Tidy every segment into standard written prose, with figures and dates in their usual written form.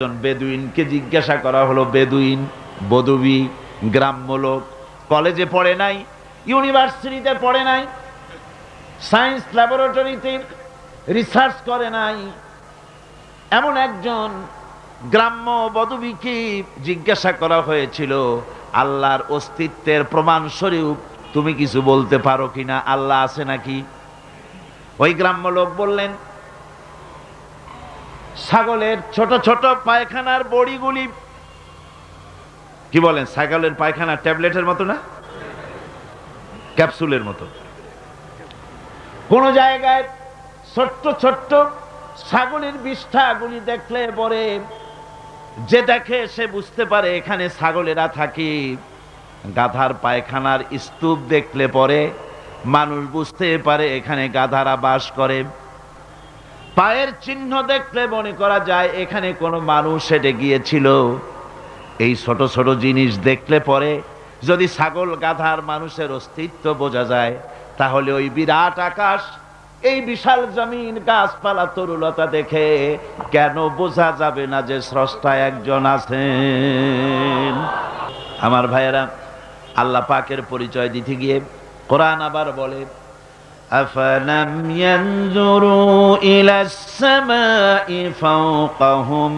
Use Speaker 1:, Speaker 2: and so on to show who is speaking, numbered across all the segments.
Speaker 1: বেদুইনকে জিজ্ঞাসা করা হলো, বেদুইন বদবি গ্রাম্য লোক, কলেজে পড়ে নাই, ইউনিভার্সিটিতে পড়ে নাই, সায়েন্স ল্যাবরেটরিতে রিসার্চ করে নাই, এমন একজন গ্রাম্য বদবিকে জিজ্ঞাসা করা হয়েছিল, আল্লাহর অস্তিত্বের প্রমাণ স্বরূপ তুমি কিছু বলতে পারো কিনা, আল্লাহ আছে নাকি? ওই গ্রাম্য লোক বললেন, ছাগলের ছোট ছোট পায়খানার বড়িগুলি, কি বলেন, ছাগলের পায়খানা ট্যাবলেটের মতো না, ক্যাপসুলের মতো, কোন জায়গায় ছোট্ট ছোট্ট ছাগলের বিষ্ঠাগুলি দেখলে পরে যে দেখে সে বুঝতে পারে এখানে ছাগলেরা থাকে। গাধার পায়খানার স্তূপ দেখলে পরে মানুষ বুঝতে পারে এখানে গাধারা বাস করে। পায়ের চিহ্ন দেখলে মনে করা যায় এখানে কোনো মানুষ হেঁটে গিয়েছিল। এই ছোট ছোট জিনিস দেখলে পরে যদি ছাগল গাধার মানুষের অস্তিত্ব বোঝা যায়, তাহলে ওই বিরাট আকাশ, এই বিশাল জমিন, গাছপালা, তরুলতা দেখে কেন বোঝা যাবে না যে স্রষ্টা একজন আছেন? আমার ভাইয়েরা, আল্লাহ পাকের পরিচয় দিতে গিয়ে কোরআন আবার বলে, أفلم ينظروا إلى السماء فوقهم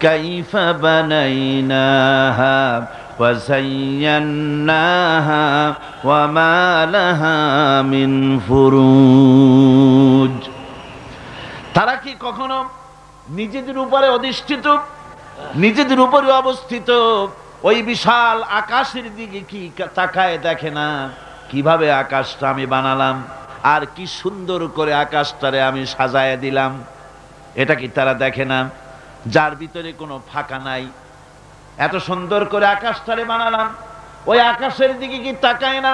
Speaker 1: كيف بنيناها وزيناها وما لها من فروج। তারা কি কখনো নিজেদের উপরে অধিষ্ঠিত, নিজেদের উপরে অবস্থিত ওই বিশাল আকাশের দিকে কি তাকায় দেখে না, কিভাবে আকাশটা আমি বানালাম আর কি সুন্দর করে আকাশটারে আমি সাজায় দিলাম? এটা কি তারা দেখে না? যার ভিতরে কোনো ফাঁকা নাই, এত সুন্দর করে আকাশটারে বানালাম, ওই আকাশের দিকে কি তাকায় না?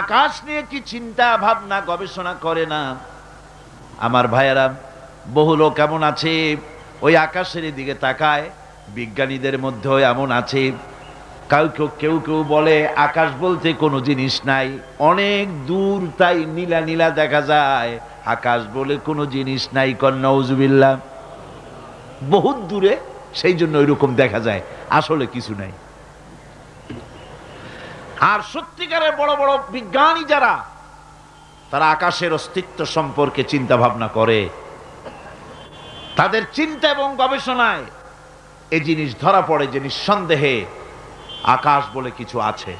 Speaker 1: আকাশ নিয়ে কি চিন্তা ভাবনা গবেষণা করে না? আমার ভাইয়েরা, বহু লোক এমন আছে ওই আকাশের দিকে তাকায়, বিজ্ঞানীদের মধ্যেও এমন আছে। কেউ কেউ বলে আকাশ বলতে কোনো জিনিস নাই, অনেক দূর, তাই নীলা নীলা দেখা যায়, আকাশ বলে কোনো জিনিস নাই। নাউজুবিল্লাহ, বহুত দূরে, সেই জন্য ওইরকম দেখা যায়, আসলে কিছু নাই। আর সত্যিকারের বড় বড় বিজ্ঞানী যারা, তারা আকাশের অস্তিত্ব সম্পর্কে চিন্তা ভাবনা করে, তাদের চিন্তা এবং গবেষণায় এই জিনিস ধরা পড়ে যে নিঃসন্দেহে আকাশ বলে কিছু আছে।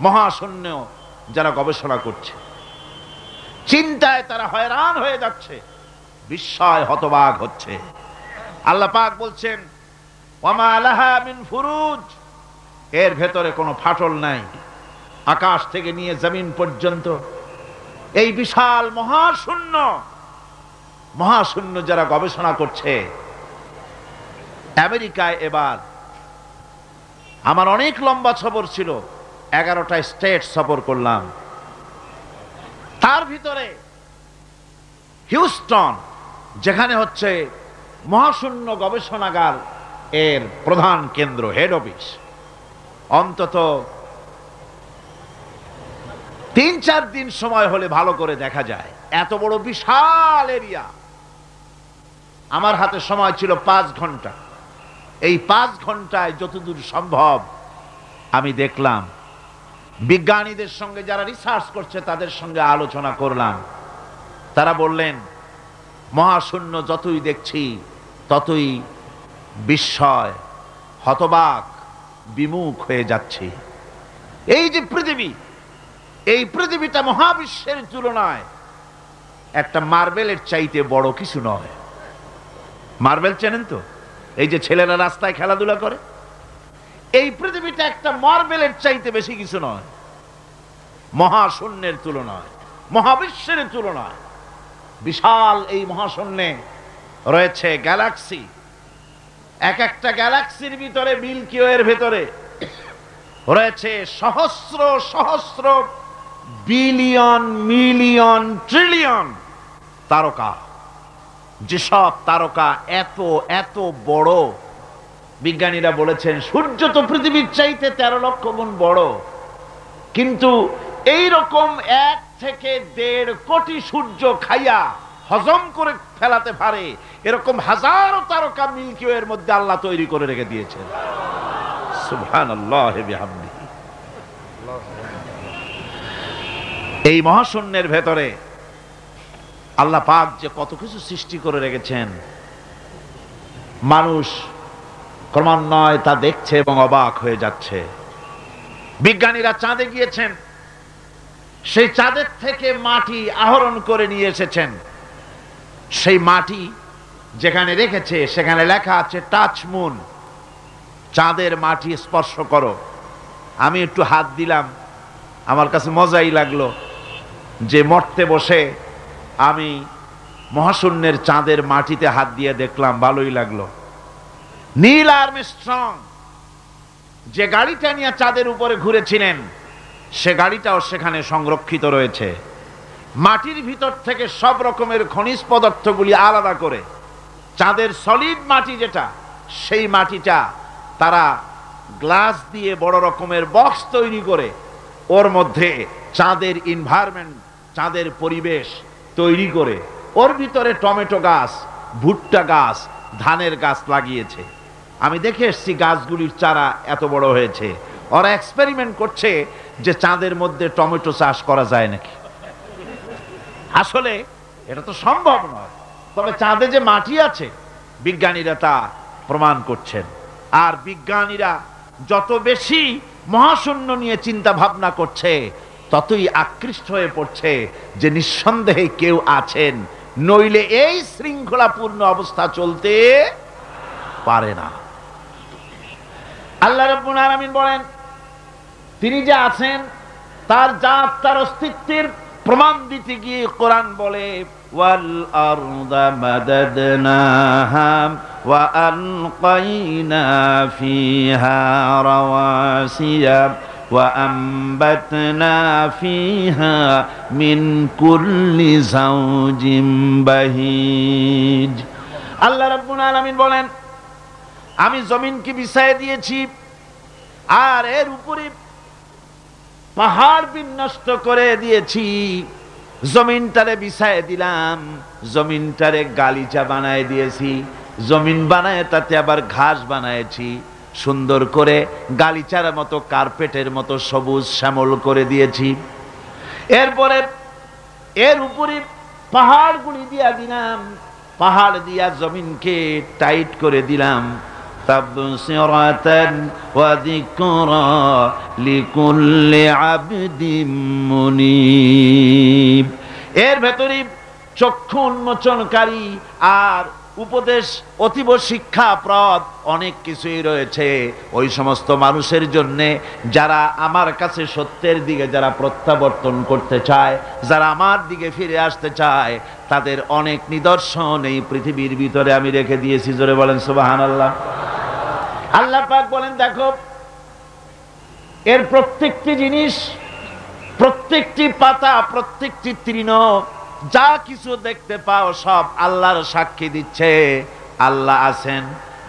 Speaker 1: মহাশূন্য যারা গবেষণা করছে, চিন্তায় তারা হয়রান হয়ে যাচ্ছে, বিস্ময় হতবাক হচ্ছে। আল্লাহ পাক বলছেন, ওয়ামা লাহা মিন ফুরুজ, এর ভেতরে কোনো ফাটল নাই। আকাশ থেকে নিয়ে জমিন পর্যন্ত এই বিশাল মহাশূন্য যারা গবেষণা করছে, আমেরিকায় এবার আমার অনেক লম্বা সফর ছিল, 11টা স্টেট সফর করলাম। তার ভিতরে হিউস্টন, যেখানে হচ্ছে মহাশূন্য গবেষণাগার এর প্রধান কেন্দ্র, হেড অফিস, অন্তত 3-4 দিন সময় হলে ভালো করে দেখা যায়। এত বড় বিশাল এরিয়া। আমার হাতে সময় ছিল 5 ঘন্টা। এই 5 ঘন্টায় যতদূর সম্ভব আমি দেখলাম, বিজ্ঞানীদের সঙ্গে যারা রিসার্চ করছে তাদের সঙ্গে আলোচনা করলাম। তারা বললেন, মহাশূন্য যতই দেখছি ততই বিস্ময়, হতবাক, বিমুখ হয়ে যাচ্ছি। এই যে পৃথিবী, এই পৃথিবীটা মহাবিশ্বের তুলনায় একটা মার্বেলের চাইতে বড় কিছু নয়। মার্বেল চেনেন তো, এই যে ছেলেরা রাস্তায় খেলাধুলা করে, এই পৃথিবীটা একটা মার্বেলের চাইতে বেশি কিছু নয়। মহাশূন্যের তুলনায়, মহাবিশ্বের তুলনায় বিশাল এই মহাশূন্যে রয়েছে গ্যালাক্সি। এক একটা গ্যালাক্সির ভিতরে, মিল্কি ওয়ের ভেতরে রয়েছে সহস্র সহস্র বিলিয়ন মিলিয়ন ট্রিলিয়ন তারকা। যেসব তারকা এত এত বড়, বিজ্ঞানীরা বলেছেন সূর্য তো পৃথিবীর চাইতে 13 লক্ষ গুণ বড়, কিন্তু এই রকম 1 থেকে 1.5 কোটি সূর্য খাইয়া হজম করে ফেলাতে পারে এরকম হাজারো তারকা মিল্কি ওয়ের মধ্যে আল্লাহ তৈরি করে রেখে দিয়েছেন। সুবহানাল্লাহি বিহামদিহি। এই মহাশূন্যের ভেতরে আল্লাহ পাক যে কত কিছু সৃষ্টি করে রেখেছেন, মানুষ ক্রমান্বয়ে তা দেখছে এবং অবাক হয়ে যাচ্ছে। বিজ্ঞানীরা চাঁদে গিয়েছেন, সেই চাঁদের থেকে মাটি আহরণ করে নিয়ে এসেছেন। সেই মাটি যেখানে রেখেছে সেখানে লেখা আছে টাচ মুন, চাঁদের মাটি স্পর্শ করো। আমি একটু হাত দিলাম, আমার কাছে মজাই লাগলো যে মরতে বসে আমি মহাশূন্যের চাঁদের মাটিতে হাত দিয়ে দেখলাম, ভালোই লাগলো। নীল আর্মস্ট্রং যে গাড়িটা নিয়ে চাঁদের উপরে ঘুরেছিলেন সে গাড়িটাও সেখানে সংরক্ষিত রয়েছে। মাটির ভিতর থেকে সব রকমের খনিজ পদার্থগুলি আলাদা করে চাঁদের সলিড মাটি যেটা, সেই মাটিটা তারা গ্লাস দিয়ে বড় রকমের বক্স তৈরি করে ওর মধ্যে চাঁদের এনভায়রনমেন্ট, চাঁদের পরিবেশ তৈরি করে ওর ভিতরে টমেটো গাছ, ভুট্টা গাছ, ধানের গাছ লাগিয়েছে। আমি দেখে এসেছি গাছগুলির চারা এত বড় হয়েছে। ওরা এক্সপেরিমেন্ট করছে যে চাঁদের মধ্যে টমেটো চাষ করা যায় নাকি। আসলে এটা তো সম্ভব নয়, তবে চাঁদে যে মাটি আছে বিজ্ঞানীরা তা প্রমাণ করছেন। আর বিজ্ঞানীরা যত বেশি মহাশূন্য নিয়ে চিন্তা ভাবনা করছে ততই আকৃষ্ট হয়ে পড়ছে যে নিঃসন্দেহে কেউ আছেন, নইলে এই শৃঙ্খলাপূর্ণ অবস্থা চলতে পারে না। আল্লাহ রাব্বুল আলামিন বলেন, তিনি যে আছেন তার জাত, তার অস্তিত্বের প্রমাণ দিতে গিয়ে কোরআন বলে ওয়াল আরদা মাদাদনাহা ওয়া আলকাইনা ফিহা রাওয়াসিয়া ওয়া আমবাতনা ফিহা মিন কুল্লি যাওজিম বাহিজ। আল্লাহ রাব্বুল আলামিন বলেন, আমি জমিনকে বিছায়ে দিয়েছি আর এর উপরে পাহাড় বিন্যস্ত করে দিয়েছি। জমিনটারে বিছায়ে দিলাম, জমিনটারে গালিচা বানায় দিয়েছি, জমিন বানায় তাতে আবার ঘাস বানায়েছি, সুন্দর করে গালিচার মতো কার্পেটের মতো সবুজ শ্যামল করে দিয়েছি। এরপরে এর উপরে পাহাড়গুলি দিয়া দিলাম, পাহাড় দিয়া জমিনকে টাইট করে দিলাম। তাবসিরাতান ওয়া যিকরা লিকুল্লি আবদিন মুনিব। এর ভেতরে চক্ষু উন্মোচনকারী আর উপদেশ অতীব শিক্ষাপ্রদ অনেক কিছুই রয়েছে ওই সমস্ত মানুষের জন্য যারা আমার কাছে সত্যের দিকে যারা প্রত্যাবর্তন করতে চায়, যারা আমার দিকে ফিরে আসতে চায়, তাদের অনেক নিদর্শন এই পৃথিবীর ভিতরে আমি রেখে দিয়েছি। জোরে বলেন সুবহানাল্লাহ। আল্লাহ পাক বলেন, দেখো এর প্রত্যেকটি জিনিস, প্রত্যেকটি পাতা, প্রত্যেকটি তৃণ, যা কিছু দেখতে পাও সব আল্লাহর সাক্ষী দিচ্ছে আল্লাহ আছেন।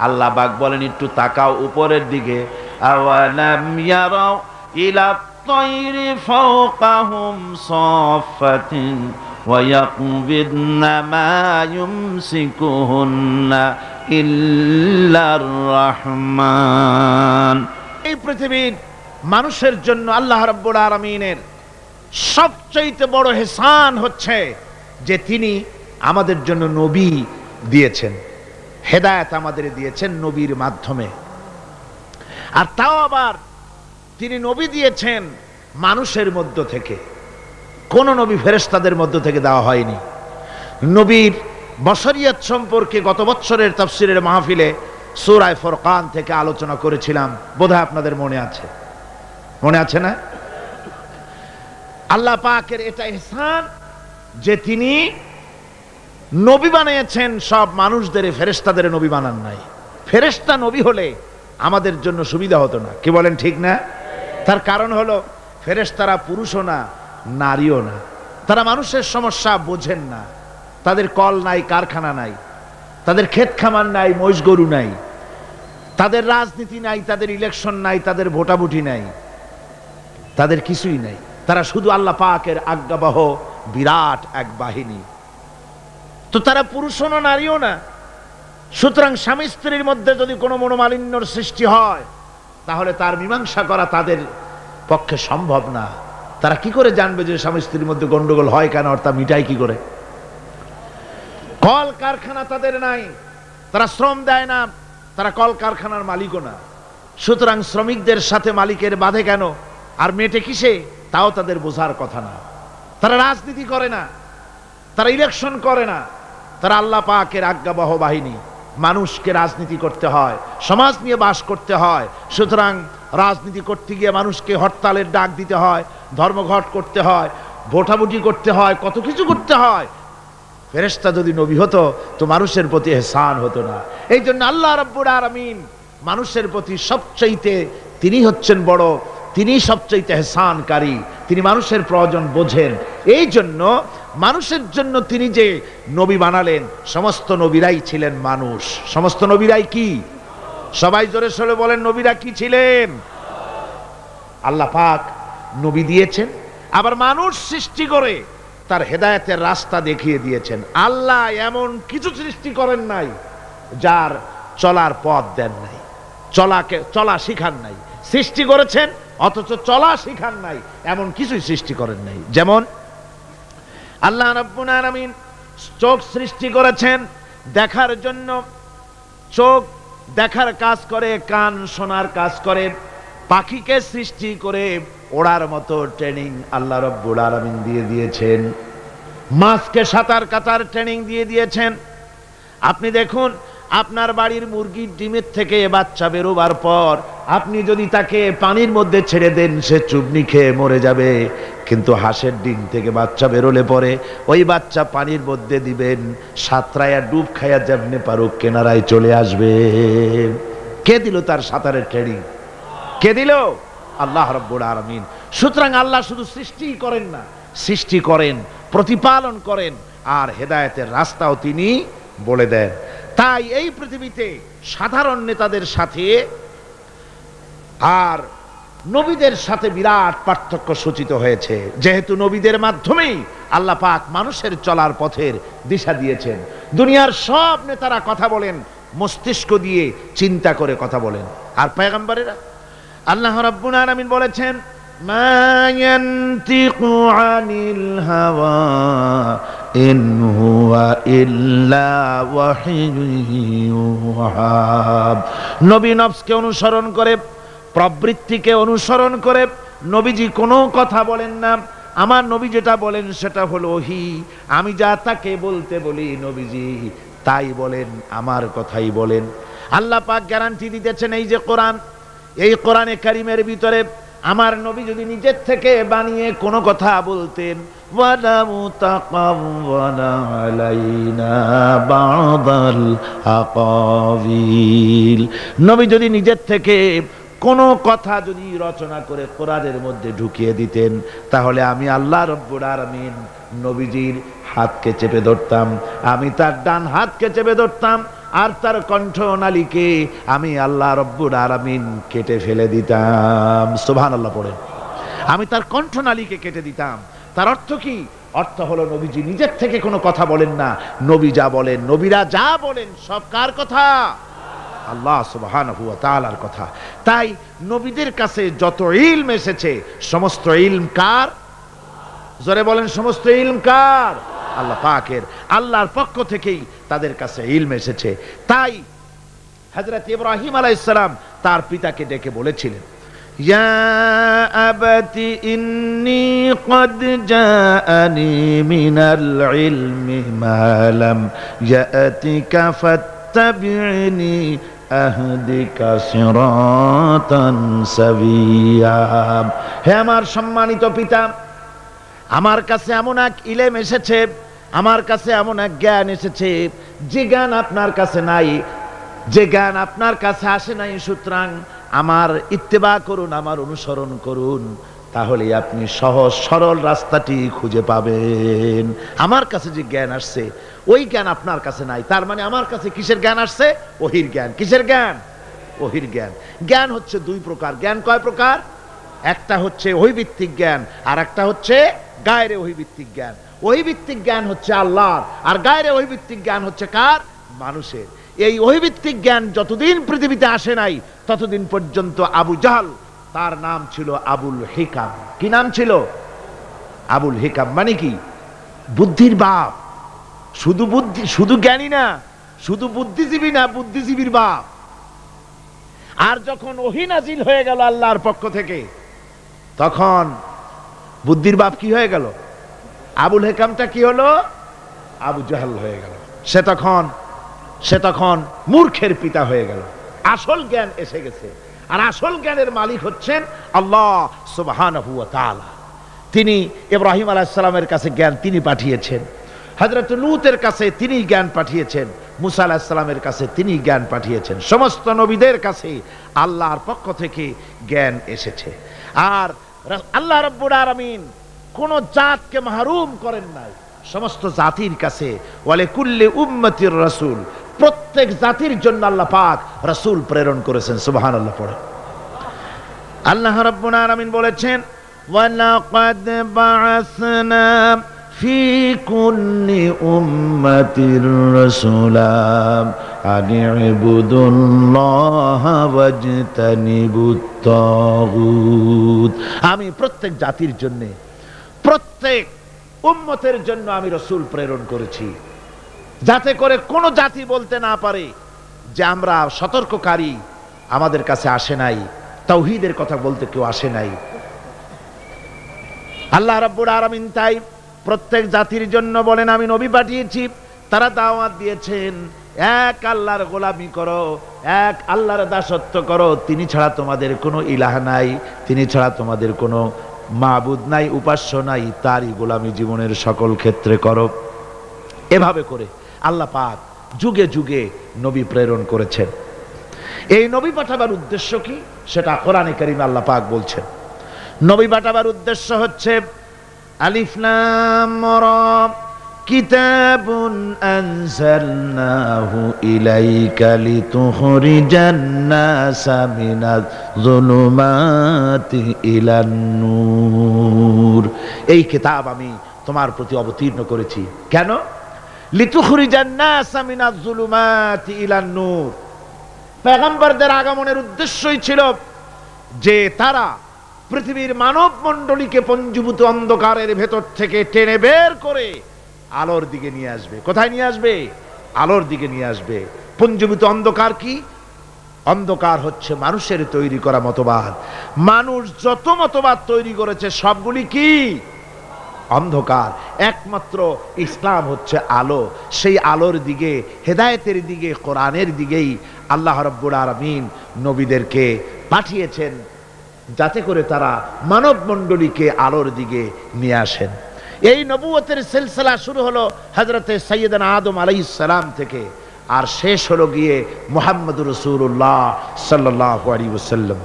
Speaker 1: আল্লাহ পাক বলেন, একটু তাকাও উপরের দিকে। আওয়ালাম ইয়ারাউ ইলা তায়রি ফাওকাহুম সাফাতিন ওয়া ইয়াকবিদনা মা ইউমসিকুহুন্না ইল্লার রহমান। এই পৃথিবীর মানুষের জন্য আল্লাহ রাব্বুল আলামিনের সবচেয়ে বড় ihsan হচ্ছে যে তিনি আমাদের জন্য নবী দিয়েছেন, হেদায়েত আমাদের দিয়েছেন নবীর মাধ্যমে। আর তাও আবার তিনি নবী দিয়েছেন মানুষের মধ্য থেকে, কোন নবী ফেরেশতাদের মধ্য থেকে দেওয়া হয়নি। নবীর বশরিয়ত সম্পর্কে গত বছরের তাফসীরের মাহফিলে সূরা ফুরকান থেকে আলোচনা করেছিলাম, বোধহয় আপনাদের মনে আছে, মনে আছে না? আল্লাহ পাকের এটা ihsan যে তিনি নবী বানিয়েছেন সব মানুষদের, ফেরেশতাদের নবী বানান নাই। ফেরেশতা নবী হলে আমাদের জন্য সুবিধা হতো না, কি বলেন ঠিক না? তার কারণ হলো ফেরেশতারা পুরুষও না, নারীও না, তারা মানুষের সমস্যা বোঝেন না, তাদের কল নাই, কারখানা নাই, তাদের ক্ষেত খামার নাই, মহিষ গরু নাই, তাদের রাজনীতি নাই, তাদের ইলেকশন নাই, তাদের ভোটাভুটি নাই, তাদের কিছুই নাই। তারা শুধু আল্লাহ পাকের আজ্ঞাবহ বিরাট এক বাহিনী। তো তারা পুরুষও না নারীও না। সুতরাং স্বামী স্ত্রীর মধ্যে যদি কোনো মনোমালিন্যর সৃষ্টি হয় তাহলে তার মীমাংসা করা তাদের পক্ষে সম্ভব না। তারা কি করে জানবে যে স্বামী স্ত্রীর মধ্যে গন্ডগোল হয় কেন, আর তা মিটাই কি করে? কল কারখানা তাদের নাই, তারা শ্রম দেয় না, তারা কল কারখানার মালিকও না। সুতরাং শ্রমিকদের সাথে মালিকের বাধে কেন, আর মেটে কিসে, তাও তাদের বোঝার কথা না। তারা রাজনীতি করে না, তারা ইলেকশন করে না, তারা আল্লাহ পাকের আজ্ঞাবহ বাহিনী। মানুষকে রাজনীতি করতে হয়, সমাজ নিয়ে বাস করতে হয়। সুতরাং রাজনীতি করতে গিয়ে মানুষকে হরতালের ডাক দিতে হয়, ধর্মঘট করতে হয়, ভোটাভুটি করতে হয়, কত কিছু করতে হয়। ফেরেশতা যদি নবী হতো তো মানুষের প্রতি ইহসান হতো না। এই জন্য আল্লাহ রাব্বুল আলামিন মানুষের প্রতি সবচাইতে তিনি হচ্ছেন বড়, তিনি সবচাইতে ইহসানকারী, তিনি মানুষের প্রয়োজন বোঝেন। এই জন্য মানুষের জন্য তিনি যে নবী বানালেন, সমস্ত নবীরাই ছিলেন মানুষ। সমস্ত নবীরাই কি? সবাই জোরে সোরে বলেন, নবীরা কি ছিলেন? আল্লাহ পাক নবী দিয়েছেন, আবার মানুষ সৃষ্টি করে তার হেদায়েতের রাস্তা দেখিয়ে দিয়েছেন। আল্লাহ এমন কিছু সৃষ্টি করেন নাই যার চলার পথ দেন নাই, চলা শিখান নাই। সৃষ্টি করেছেন অথচ চলা শিখান নাই, এমন কিছুই সৃষ্টি করেন নাই। যেমন আল্লাহ রাব্বুল আলামিন চোখ সৃষ্টি করেছেন দেখার জন্য, চোখ দেখার কাজ করে, কান শোনার কাজ করে। পাখিকে সৃষ্টি করে ওড়ার মতো ট্রেনিং আল্লাহ রাব্বুল আলামিন দিয়ে দিয়েছেন। মাছকে সাঁতার কাটার ট্রেনিং দিয়ে দিয়েছেন। আপনি দেখুন, আপনার বাড়ির মুরগির ডিমের থেকে বাচ্চা বেরোবার পর আপনি যদি তাকে পানির মধ্যে ছেড়ে দেন, সে চুবনি খেয়ে মরে যাবে। কিন্তু হাঁসের ডিম থেকে বাচ্চা বেরোলে পরে ওই বাচ্চা পানির মধ্যে দিবেন, সাঁতরায়া ডুব খাইয়া যেমনি পারুক কেনারায় চলে আসবে। কে দিল তার সাঁতারের ট্রেনিং? কে দিল? আল্লাহ রাব্বুল আলামিন। সুতরাং আল্লাহ শুধু সৃষ্টি করেন না, সৃষ্টি করেন, প্রতিপালন করেন, আর হেদায়েতের রাস্তাও তিনি বলে দেন। তাই এই পৃথিবীতে সাধারণ নেতাদের সাথে আর নবীদের সাথে বিরাট পার্থক্য সূচিত হয়েছে, যেহেতু নবীদের মাধ্যমেই আল্লাহ পাক মানুষের চলার পথের দিশা দিয়েছেন। দুনিয়ার সব নেতারা কথা বলেন মস্তিষ্ক দিয়ে, চিন্তা করে কথা বলেন। আর পয়গম্বরেরা, আল্লাহ রাব্বুল আলামিন বলেছেন, মা ইয়ানতিকু আনিল হাওয়া ইন হুয়া ইল্লা ওয়াহয়ুহা। নবী নফসকে অনুসরণ করে, প্রবৃত্তিকে অনুসরণ করে নবীজি কোনো কথা বলেন না। আমার নবী যেটা বলেন সেটা হলো ওহী। আমি যা তাকে বলতে বলি নবীজি তাই বলেন, আমার কথাই বলেন। আল্লাহ পাক গ্যারান্টি দিতেছেন, এই যে কোরআন, এই কোরআনে কারিমের ভিতরে আমার নবী যদি নিজের থেকে বানিয়ে কোনো কথা বলতেন, ওয়ালা মুতাকাওয়ালা আলাইনা বাদাল আকাবিল, নবী যদি নিজের থেকে কোনো কথা যদি রচনা করে কোরআনের মধ্যে ঢুকিয়ে দিতেন, তাহলে আমি আল্লাহ রাব্বুল আলামিন নবীজির হাতকে চেপে ধরতাম, আমি তার ডান হাতকে চেপে ধরতাম, আর তার কণ্ঠনালীকে আমি আল্লাহ রাব্বুল আলামিন কেটে ফেলে দিতাম। সুবহানাল্লাহ পড়ে। আমি তার কণ্ঠনালীকে কেটে দিতাম। তার অর্থ কি? অর্থ হলো নবীজি নিজের থেকে কোনো কথা বলেন না। নবী যা বলেন, নবীরা যা বলেন, সব কার কথা? আল্লাহ সুবহানাহু ওয়া তাআলার কথা। তাই নবীদের কাছে যত ইলম এসেছে, সমস্ত ইলম কার? জোরে বলেন, সমস্ত ইলম কার? আল্লাহ পাকের। আল্লাহর পক্ষ থেকেই তাদের কাছে ইলম এসেছে। তাই হযরত ইব্রাহিম আলাইহিস সালাম তার পিতাকে ডেকে বলেছিলেন, ইয়া আবাতি ইন্নী ক্বাদ জাআনি মিনাল ইলমি মা লাম ইয়াতিকা ফাত্তাবি'নি আহদিকা সিরাতান সাবিয়্যা। হে আমার সম্মানিত পিতা, আমার কাছে এমন এক ইলম এসেছে, আমার কাছে এমন এক জ্ঞান এসেছে যে জ্ঞান আপনার কাছে নাই, যে জ্ঞান আপনার কাছে আসে নাই। সুতরাং আমার ইত্তেবা করুন, আমার অনুসরণ করুন, তাহলে আপনি সহজ সরল রাস্তাটি খুঁজে পাবেন। আমার কাছে যে জ্ঞান আসছে ওই জ্ঞান আপনার কাছে নাই। তার মানে আমার কাছে কিসের জ্ঞান আসছে? ওহীর জ্ঞান। কিসের জ্ঞান? ওহীর জ্ঞান। জ্ঞান হচ্ছে দুই প্রকার। জ্ঞান কয় প্রকার? একটা হচ্ছে ওহী ভিত্তিক জ্ঞান, আর একটা হচ্ছে গায়রে ওহী ভিত্তিক জ্ঞান। ওহীভিত্তিক জ্ঞান হচ্ছে আল্লাহর, আর গায়রে ওহীভিত্তিক জ্ঞান হচ্ছে কার? মানুষের। এই ওহীভিত্তিক জ্ঞান যতদিন পৃথিবীতে আসে নাই ততদিন পর্যন্ত আবু জাহল, তার নাম ছিল আবুল হিকাম। কি নাম ছিল? আবুল হিকাম। মানে কি? বুদ্ধির বাপ। শুধু বুদ্ধি, শুধু জ্ঞানী না, শুধু বুদ্ধিজীবী না, বুদ্ধিজীবীর বাপ। আর যখন ওহী নাজিল হয়ে গেল আল্লাহর পক্ষ থেকে, তখন বুদ্ধির বাপ কি হয়ে গেল? আবুল হিকামটা কি হলো? আবু জাহল হয়ে গেল। সে তখন মূর্খের পিতা হয়ে গেল। আসল জ্ঞান এসে গেছে, আর আসল জ্ঞানের মালিক হচ্ছেন আল্লাহ সুবহানাহু ওয়া তাআলা। তিনি ইব্রাহিম আলাইহিস সালামের কাছে জ্ঞান তিনি পাঠিয়েছেন, হযরত লূতের কাছে তিনি জ্ঞান পাঠিয়েছেন, মুসা আলাইহিস সালামের কাছে তিনি জ্ঞান পাঠিয়েছেন। সমস্ত নবীদের কাছে আল্লাহর পক্ষ থেকে জ্ঞান এসেছে। আর আল্লাহ রাব্বুল আলামিন কোন জাতকে মাহরুম করেন নাই, সমস্ত জাতির কাছে ওয়ালে কুল্লি উম্মতির রাসূল, প্রত্যেক জাতির জন্য আল্লাহ পাক রাসূল প্রেরণ করেছেন। সুবহানাল্লাহ পড়ে। আল্লাহ রাব্বুল আলামিন বলেছেন, ওয়ালাকাদ বাআসনা ফি কুল্লি উম্মাতির রাসূলা আন ইবুদুল্লাহ ওয়াজতানিবুত তাগুত। আমি প্রত্যেক জাতির জন্য, প্রত্যেক উম্মতের জন্য আমি রাসূল প্রেরণ করেছি, যাতে করে কোন জাতি বলতে না পারে যে আমরা সতর্ককারী আমাদের কাছে আসে নাই, তাওহীদের কথা বলতে কেউ আসে নাই। আল্লাহ রাব্বুল আলামিন তাই প্রত্যেক জাতির জন্য বলেন আমি নবী পাঠিয়েছি। তারা দাওয়াত দিয়েছেন এক আল্লাহর গোলামি করো, এক আল্লাহর দাসত্ব করো, তিনি ছাড়া তোমাদের কোনো ইলাহ নাই, তিনি ছাড়া তোমাদের কোনো মাবুদ নাই, উপাস্য নাই, তারই গোলামি জীবনের সকল ক্ষেত্রে করো। এভাবে করে আল্লাহ পাক যুগে যুগে নবী প্রেরণ করেছেন। এই নবী পাঠাবার উদ্দেশ্য কি সেটা কোরআনে কারীমে আল্লাহ পাক বলছেন। নবী পাঠাবার উদ্দেশ্য হচ্ছে আলিফ লাম রা কিতাবুন আনজালনাহু ইলাইকা লিতুখরিজান নাসা মিনাজ যুলুমাতি ইলান নূর। এই কিতাব আমি তোমার প্রতি অবতীর্ণ করেছি। কেন? লিতুখরিজান নাসা মিনাজ যুলুমাতি ইলান নূর। পয়গম্বরদের আগমনের উদ্দেশ্যই ছিল যে তারা পৃথিবীর মানব মণ্ডলীকে পঞ্জীভূত অন্ধকারের ভেতর থেকে টেনে বের করে আলোর দিকে নিয়ে আসবে। কোথায় নিয়ে আসবে? আলোর দিকে নিয়ে আসবে। পঞ্জীভূত অন্ধকার কি? অন্ধকার হচ্ছে মানুষের তৈরি করা মতবাদ। মানুষ যত মতবাদ তৈরি করেছে সবগুলি কি? অন্ধকার। একমাত্র ইসলাম হচ্ছে আলো। সেই আলোর দিকে, হেদায়েতের দিকে, কোরআনের দিকেই আল্লাহ রাব্বুল আলামিন নবীদেরকে পাঠিয়েছেন, যাতে করে তারা মানব মণ্ডলীকে আলোর দিকে নিয়ে আসেন। এই নবুয়তের সিলসিলা শুরু হলো হযরতে সাইয়্যিদানা আদম আলাইহিস সালাম থেকে, আর শেষ হলো গিয়ে মুহাম্মদুর রাসূলুল্লাহ সাল্লাল্লাহু আলাইহি ওয়াসাল্লাম।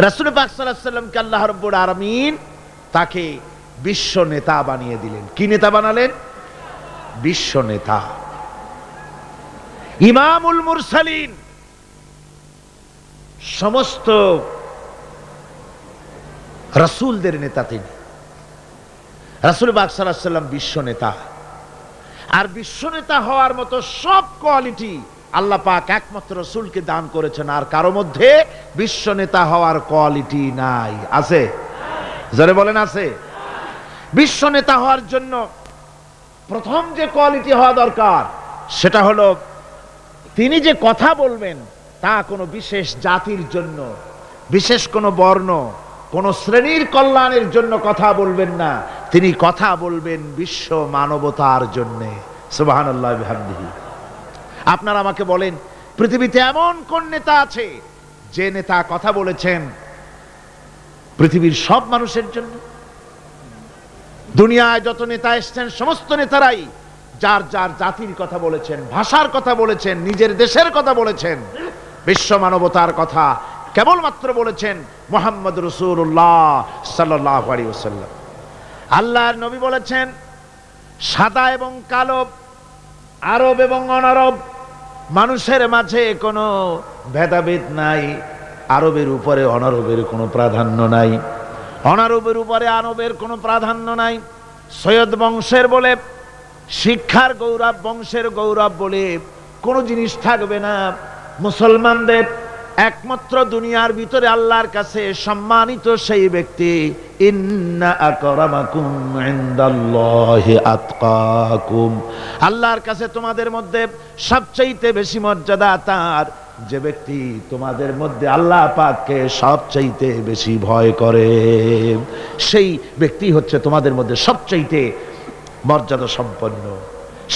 Speaker 1: রাসূল পাক সাল্লাল্লাহু আলাইহি ওয়াসাল্লামকে আল্লাহ রাব্বুল আলামিন তাকে বিশ্ব নেতা বানিয়ে দিলেন। কি নেতা বানালেন? বিশ্ব নেতা, ইমামুল মুরসালিন। সমস্ত রাসূলদের নেতা তিনি। রাসূল পাক সাল্লাল্লাহু আলাইহি ওয়াসাল্লাম বিশ্ব নেতা। আর বিশ্ব নেতা হওয়ার মতো সব কোয়ালিটি আল্লাহ পাক একমাত্র রাসূলকে দান করেছেন। আর কারো মধ্যে বিশ্ব নেতা হওয়ার কোয়ালিটি নাই। আছে? জোরে বলেন আছে? বিশ্ব নেতা হওয়ার জন্য প্রথম যে কোয়ালিটি হওয়া দরকার সেটা হলো তিনি যে কথা বলবেন তা কোনো বিশেষ জাতির জন্য, বিশেষ কোনো বর্ণ, কোন শ্রেণীর কল্যাণের জন্য কথা বলবেন না। তিনি কথা বলবেন বিশ্ব মানবতার জন্য। সুবহানাল্লাহ বিহামদিহি। আপনারা আমাকে বলেন, পৃথিবীতে এমন কোন নেতা আছে যে নেতা কথা বলেছেন পৃথিবীর সব মানুষের জন্য? দুনিয়ায় যত নেতা এসেছেন সমস্ত নেতারাই যার যার জাতির কথা বলেছেন, ভাষার কথা বলেছেন, নিজের দেশের কথা বলেছেন, বিশ্ব মানবতার কথা কেবলমাত্র বলেছেন মুহাম্মদ রাসূলুল্লাহ সাল্লাল্লাহু আলাইহি ওয়াসাল্লাম। আল্লাহর নবী বলেছেন সাদা এবং কালো, আরব এবং অনারব, মানুষের মাঝে কোনো ভেদাভেদ নাই। আরবের উপরে অনারবের কোনো প্রাধান্য নাই, অনারবের উপরে আরবের কোনো প্রাধান্য নাই। সৈয়দ বংশের বলে, শিক্ষার গৌরব, বংশের গৌরব বলে কোনো জিনিস থাকবে না। মুসলমানদের একমাত্র দুনিয়ার ভিতরে আল্লাহর কাছে সম্মানিত সেই ব্যক্তি, ইন্না আকরামাকুম ইনদাল্লাহি আতকাকুম, আল্লাহর কাছে তোমাদের মধ্যে সবচাইতে বেশি মর্যাদা তার যে ব্যক্তি তোমাদের মধ্যে আল্লাহ পাককে সবচাইতে বেশি ভয় করে। সেই ব্যক্তি হচ্ছে তোমাদের মধ্যে সবচাইতে মর্যাদা সম্পন্ন।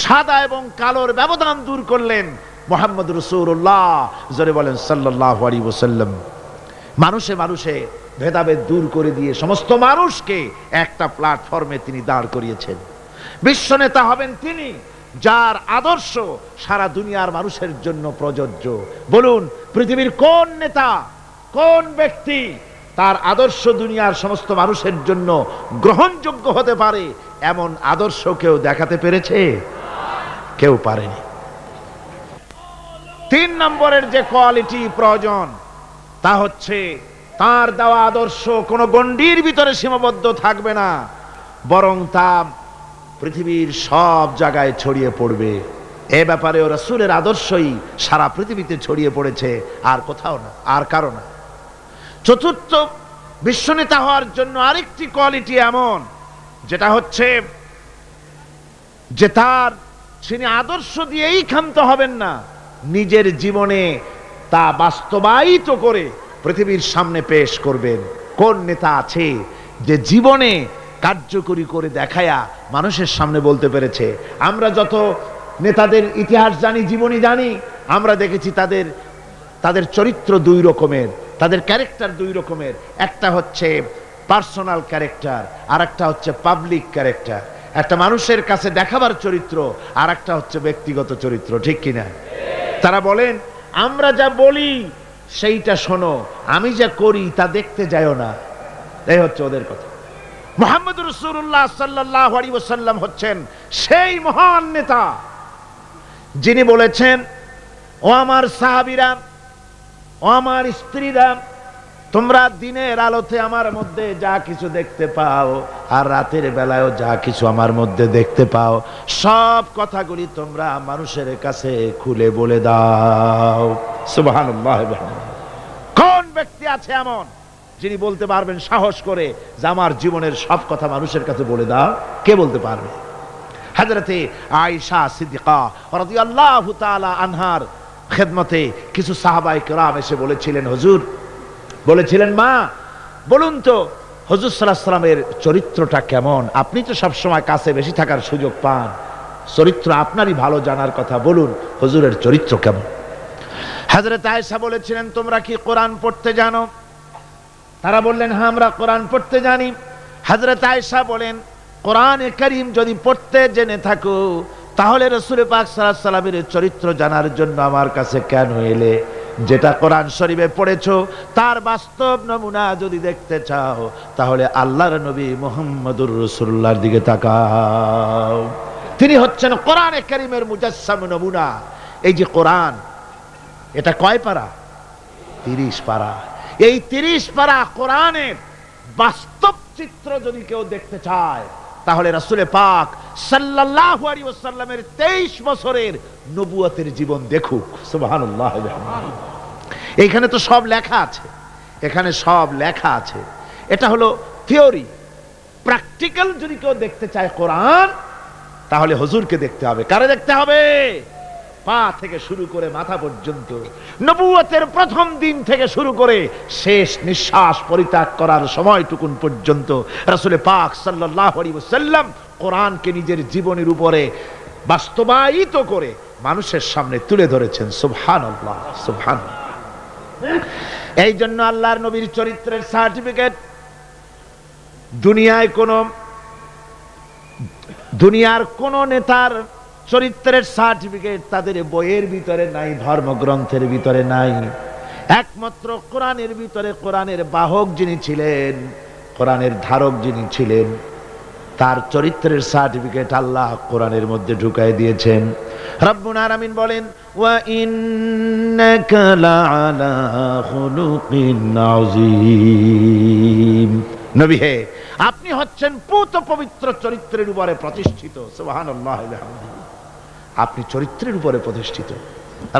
Speaker 1: সাদা এবং কালোর ব্যবধান দূর করলেন মুহাম্মদ রাসূলুল্লাহ, জোরে বলেন সাল্লাল্লাহু আলাইহি ওয়াসাল্লাম। মানুষে মানুষে ভেদাভেদ দূর করে দিয়ে সমস্ত মানুষকে একটা প্ল্যাটফর্মে তিনি দাঁড় করিয়েছেন। বিশ্ব নেতা হবেন তিনি যার আদর্শ সারা দুনিয়ার মানুষের জন্য প্রযোজ্য। বলুন, পৃথিবীর কোন নেতা, কোন ব্যক্তি তার আদর্শ দুনিয়ার সমস্ত মানুষের জন্য গ্রহণযোগ্য হতে পারে এমন আদর্শ কেউ দেখাতে পেরেছে? কেউ পারেনি। 3 নম্বরের যে কোয়ালিটি প্রয়োজন তা হচ্ছে তার দেওয়া আদর্শ কোনো গণ্ডির ভিতরে সীমাবদ্ধ থাকবে না, বরং তা পৃথিবীর সব জায়গায় ছড়িয়ে পড়বে। এ ব্যাপারে রাসূলের আদর্শই সারা পৃথিবীতে ছড়িয়ে পড়েছে, আর কোথাও না, আর কারো না। চতুর্থ, বিশ্বনেতা হওয়ার জন্য আরেকটি কোয়ালিটি এমন, যেটা হচ্ছে যে তিনি আদর্শ দিয়েই ক্ষান্ত হবেন না, নিজের জীবনে তা বাস্তবায়িত করে পৃথিবীর সামনে পেশ করবেন। কোন নেতা আছে যে জীবনে কার্যকরী করে দেখায়া মানুষের সামনে বলতে পেরেছে? আমরা যত নেতাদের ইতিহাস জানি, জীবনী জানি, আমরা দেখেছি তাদের চরিত্র 2 রকমের, তাদের ক্যারেক্টার 2 রকমের। একটা হচ্ছে পার্সোনাল ক্যারেক্টার, আর একটা হচ্ছে পাবলিক ক্যারেক্টার। একটা মানুষের কাছে দেখাবার চরিত্র, আর একটা হচ্ছে ব্যক্তিগত চরিত্র, ঠিক কিনা? তারা বলেন, আমরা যা বলি সেইটা শোনো, আমি যা করি তা দেখতে যাও না। এই হচ্ছে ওদের কথা। মুহাম্মদ রাসূলুল্লাহ সাল্লাল্লাহু আলাইহি ওয়াসাল্লাম হচ্ছেন সেই মহান নেতা যিনি বলেছেন, ও আমার সাহাবীরা, ও আমার স্ত্রীরা, তোমরা দিনের আলোতে আমার মধ্যে যা কিছু দেখতে পাও আর রাতের বেলায়ও যা কিছু আমার মধ্যে দেখতে পাও, সব কথাগুলি তোমরা মানুষের কাছে খুলে বলে দাও। সুবহানাল্লাহ। কোন ব্যক্তি আছে এমন যিনি বলতে পারবেন সাহস করে যে আমার জীবনের সব কথা মানুষের কাছে বলে দাও? কে বলতে পারবে? হযরতে আয়েশা সিদ্দিকা রাদিয়াল্লাহু তাআলা আনহার খেদমতে কিছু সাহাবায়ে কেরাম এসে বলেছিলেন, হুজুর, বলেছিলেন, মা বলুন তো হুজুর সাল্লাল্লাহু আলাইহি ওয়াসাল্লামের চরিত্রটা কেমন? আপনি তো সব সময় কাছে বেশি থাকার সুযোগ পান, চরিত্র আপনারই ভালো জানার কথা, বলুন হুজুরের চরিত্র কেমন? হযরত আয়েশা বলেছিলেন, তোমরা কি কোরআন পড়তে জানো? তারা বললেন, হ্যাঁ, আমরা কোরআন পড়তে জানি। হযরত আয়েশা বলেন, কোরআনে কারীম যদি পড়তে জেনে থাকো তাহলে রাসূল পাক সাল্লাল্লাহু আলাইহি ওয়াসাল্লামের চরিত্র জানার জন্য আমার কাছে কেন এলে? যেটা কোরআন শরীফে পড়েছো তার বাস্তব নমুনা যদি দেখতে চাও তাহলে আল্লাহর নবী মুহাম্মদুর রাসূলুল্লাহর দিকে তাকাও। তিনি হচ্ছেন কোরআনে কারীমের মুজাসসাম নমুনা। এই যে কোরআন, এটা কয় পারা? 30 পারা। এই 30 পারা কোরআনের বাস্তব চিত্র যদি কেউ দেখতে চায় তাহলে রাসূল পাক সাল্লাল্লাহু আলাইহি ওয়াসাল্লামের 23 বছরের নবুয়তের জীবন দেখুক। সুবহানাল্লাহ। এইখানে তো সব লেখা আছে, এখানে সব লেখা আছে। এটা হলো থিওরি। প্র্যাকটিক্যাল যদি কেউ দেখতে চায় কোরআন, তাহলে হুজুরকে দেখতে হবে। কারে দেখতে হবে? পা থেকে শুরু করে মাথা পর্যন্ত, নবুয়তের প্রথম দিন থেকে শুরু করে শেষ নিঃশ্বাস পরিত্যাগ করার সময়টুকুন পর্যন্ত রাসূল পাক সাল্লাল্লাহু আলাইহি ওয়াসাল্লাম কোরআনকে নিজের জীবনের উপরে বাস্তবায়িত করে মানুষের সামনে তুলে ধরেছেন। সুবহানাল্লাহ, সুবহানাল্লাহ। এই জন্য আল্লাহর নবীর চরিত্রের সার্টিফিকেট দুনিয়ার কোন নেতার চরিত্রের সার্টিফিকেট তাদের বইয়ের ভিতরে নাই, ধর্মগ্রন্থের ভিতরে নাই। একমাত্র কোরআনের ভিতরে কোরআনের বাহক যিনি ছিলেন, কোরআনের ধারক যিনি ছিলেন, তার চরিত্রের সার্টিফিকেট আল্লাহ কোরআনের মধ্যে ঢুকাই দিয়েছেন। রব্বুল আলামিন বলেন, ওয়া ইন্নাকা লাআলা খুলুকিন আযীম। নবী হে, আপনি হচ্ছেন পূত পবিত্র চরিত্রের উপরে প্রতিষ্ঠিত। সুবহানাল্লাহ, আপনি চরিত্রের উপরে প্রতিষ্ঠিত।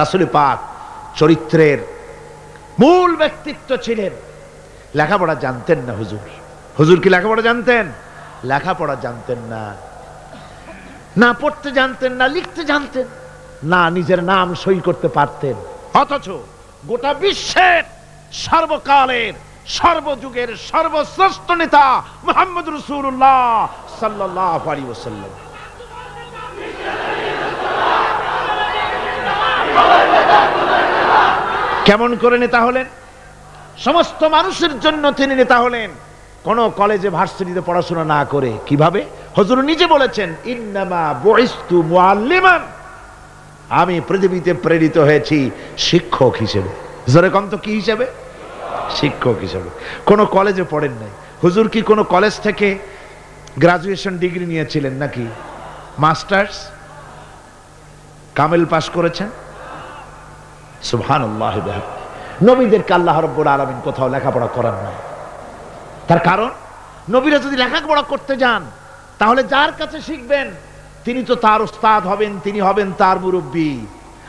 Speaker 1: রাসূল পাক চরিত্রের মূল ব্যক্তিত্ব ছিলেন। লেখাপড়া জানতেন না হুজুর। হুজুর কি লেখাপড়া জানতেন? লেখাপড়া জানতেন না, না পড়তে জানতেন, না লিখতে জানতেন, না নিজের নাম সই করতে পারতেন। অথচ গোটা বিশ্বের সর্বকালের সর্বযুগের সর্বশ্রেষ্ঠ নেতা মুহাম্মদ রাসূলুল্লাহ সাল্লাল্লাহু আলাইহি ওয়াসাল্লাম কেমন করে নেতা হলেন? সমস্ত মানুষের জন্য তিনি নেতা হলেন, কোন কলেজে ভার্সিটিতে পড়াশোনা না করে। কিভাবে? হুজুর নিজে বলেছেন, ইন্নামা বুইস্তু মুআল্লিমান, আমি পৃথিবীতে প্রেরিত হয়েছি শিক্ষক হিসেবে। জোরে কম তো, কি হিসেবে? শিক্ষক হিসেবে। কোন কলেজে পড়েন নাই। হুজুর কি কোন কলেজ থেকে গ্রাজুয়েশন ডিগ্রি নিয়েছিলেন নাকি মাস্টার্স কামেল পাস করেছেন? সুবহানাল্লাহ। নবীদেরকে আল্লাহ রাব্বুল আলামিন কোথাও লেখাপড়া করান নাই। তার কারণ, নবীরা যদি লেখাপড়া করতে যান তাহলে যার কাছে শিখবেন তিনি তো তার উস্তাদ হবেন, তিনি হবেন তার মুরব্বী।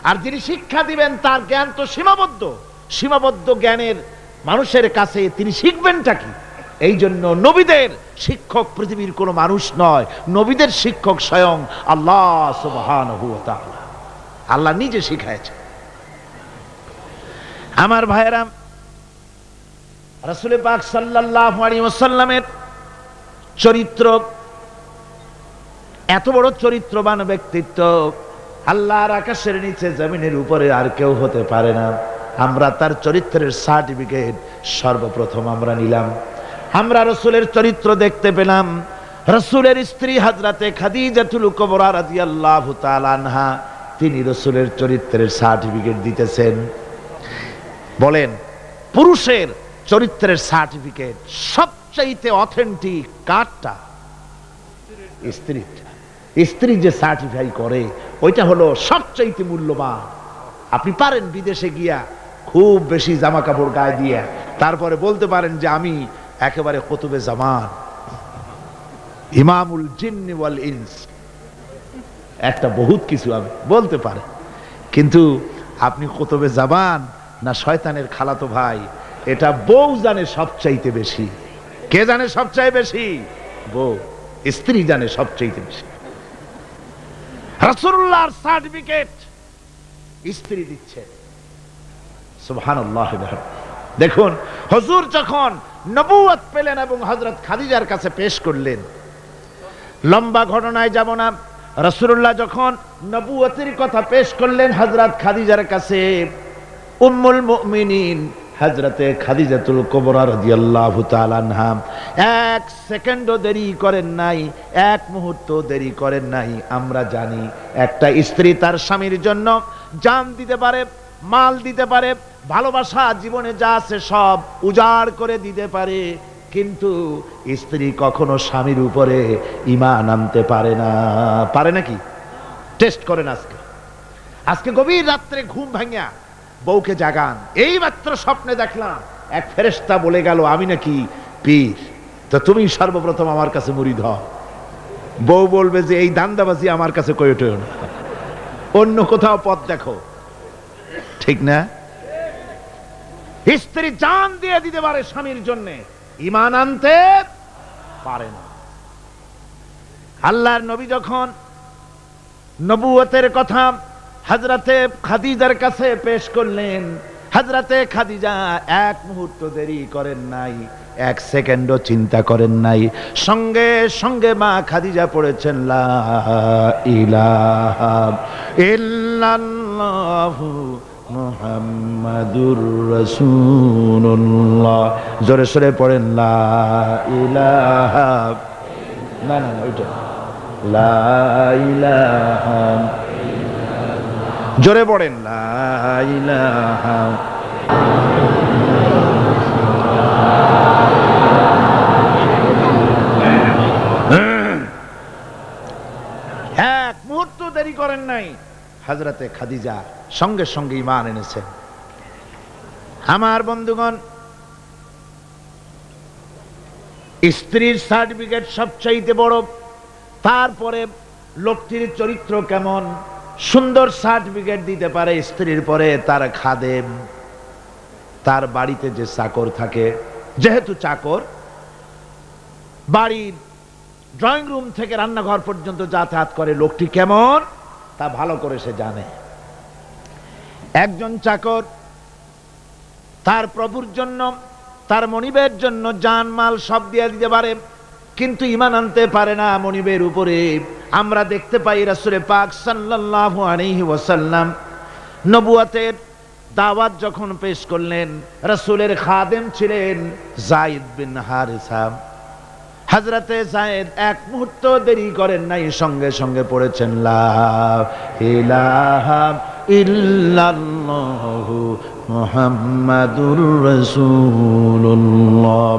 Speaker 1: আর যিনি শিক্ষা দিবেন তার জ্ঞান তো সীমাবদ্ধ। সীমাবদ্ধ জ্ঞানের মানুষের কাছে তিনি শিখবেনটা কি? এই জন্য নবীদের শিক্ষক পৃথিবীর কোনো মানুষ নয়, নবীদের শিক্ষক স্বয়ং আল্লাহ সুবহানাহু ওয়া তাআলা। আল্লাহ নিজে শিখাইছেন। আমার ভাইয়েরা, রাসূল পাক সাল্লাল্লাহু আলাইহি ওয়াসাল্লামের চরিত্র এত বড় চরিত্রবান ব্যক্তিত্ব, আল্লাহর আকাশের নিচে জমিনের উপরে আর কেউ হতে পারে না। আমরা তার চরিত্রের সার্টিফিকেট সর্বপ্রথম আমরা নিলাম। আমরা রাসূলের চরিত্র দেখতে পেলাম। রাসূলের স্ত্রী হযরতে খাদিজাতুল কুবরা রাদিয়াল্লাহু তাআলা আনহা, তিনি রাসূলের চরিত্রের সার্টিফিকেট দিতেছেন। বলেন, পুরুষের চরিত্রের সার্টিফিকেট সবচাইতে অথেন্টিক কারটা? স্ত্রীটা। স্ত্রী যে সার্টিফাই করে ওইটা হলো সবচাইতে মূল্যবান। আপনি পারেন বিদেশে গিয়া খুব বেশি জামা কাপড় গায়ে দিয়ে তারপরে বলতে পারেন যে আমি একেবারে কুতুবে জামান, ইমামুল জিন্নি ওয়াল ইনস, একটা বহুত কিছু আমি বলতে পারেন, কিন্তু আপনি কুতুবে জামান না শয়তানের খালাতো ভাই, এটা বউ জানে সবচাইতে বেশি। কে জানে সবচাইতে বেশি? বউ। স্ত্রী জানে সবচাইতে বেশি। রাসূলুল্লাহর সার্টিফিকেট স্ত্রী দিচ্ছে। সুবহানাল্লাহ। দেখুন, হুজুর যখন নবুয়ত পেলেন এবং হযরত খাদিজার কাছে পেশ করলেন, লম্বা ঘটনায় যাব না। রাসূলুল্লাহ যখন নবুয়তের কথা পেশ করলেন হযরত খাদিজার কাছে, উম্মুল মুমিনিন হযরতে খাদিজাতুল কুবরা রাদিয়াল্লাহু তাআলা আনহা এক সেকেন্ডও দেরি করেন নাই, এক মুহূর্ত দেরি করেন নাই। আমরা জানি একটা স্ত্রী তার স্বামীর জন্য জান দিতে পারে, মাল দিতে পারে, ভালোবাসা জীবনে যা আছে সব উজাড় করে দিতে পারে, কিন্তু স্ত্রী কখনো স্বামীর উপরে ঈমান আনতে পারে না। পারে নাকি? টেস্ট করেন। আজকে গভীর রাত্রে ঘুম ভাঙিয়া বউকে জাগান, এই মাত্র স্বপ্নে দেখলাম এক ফেরেশতা বলে গেল আমি নাকি পীর, তো তুমি সর্বপ্রথম আমার কাছে মুরিদ হও। বউ বলবে যে এই দান্দাবাজি আমার কাছে কইটো না, অন্য কোথাও পথ দেখো। ঠিক না? স্ত্রী জান দিয়ে দিতে পারে স্বামীর জন্য, ঈমান আনতে পারে না। আল্লাহর নবী যখন নবুয়তের কথা হযরতে খাদিজার কাছে পেশ করলেন, হযরতে খাদিজা এক মুহূর্ত দেরি করেন নাই, এক সেকেন্ডও চিন্তা করেন নাই, সঙ্গে সঙ্গে মা খাদিজা পড়েছেন লা ইলাহা ইল্লাল্লাহু মুহাম্মাদুর রাসূলুল্লাহ। জোরে সোরে পড়েন লা ইলাহা, না না ওইটা লা ইলাহা, জোরে পড়েন লা ইলাহা। এক মুহূর্ত দেরি করেন নাই, হযরতে খাদিজা সঙ্গে সঙ্গে ঈমান এনেছেন। আমার বন্ধুগণ, স্ত্রীর সার্টিফিকেট সবচাইতে বড়, তারপরে লোকটির চরিত্র কেমন, সুন্দর সার্টিফিকেট দিতে পারে স্ত্রীর পরে তার খাদেম, তার বাড়িতে যে চাকর থাকে, যেহেতু চাকর বাড়ির ড্রয়িং রুম থেকে রান্নাঘর পর্যন্ত যাতায়াত করে, লোকটি কেমন তা ভালো করে সে জানে। একজন চাকর তার প্রভুর জন্য, তার মনিবের জন্য জানমাল সব দিয়ে দিতে পারে, কিন্তু ঈমান আনতে পারে না মনিবের উপরে। আমরা দেখতে পাই রাসূল পাক সাল্লাল্লাহু আলাইহি ওয়াসাল্লাম নবুয়তের দাওয়াত যখন পেশ করলেন, রাসূলের খাদেম ছিলেন যায়েদ বিন হারিসা। হযরতে যায়েদ এক মুহূর্ত দেরি করেন নাই, সঙ্গে সঙ্গে পড়েছেন লা ইলাহা ইল্লাল্লাহু মুহাম্মাদুর রাসূলুল্লাহ।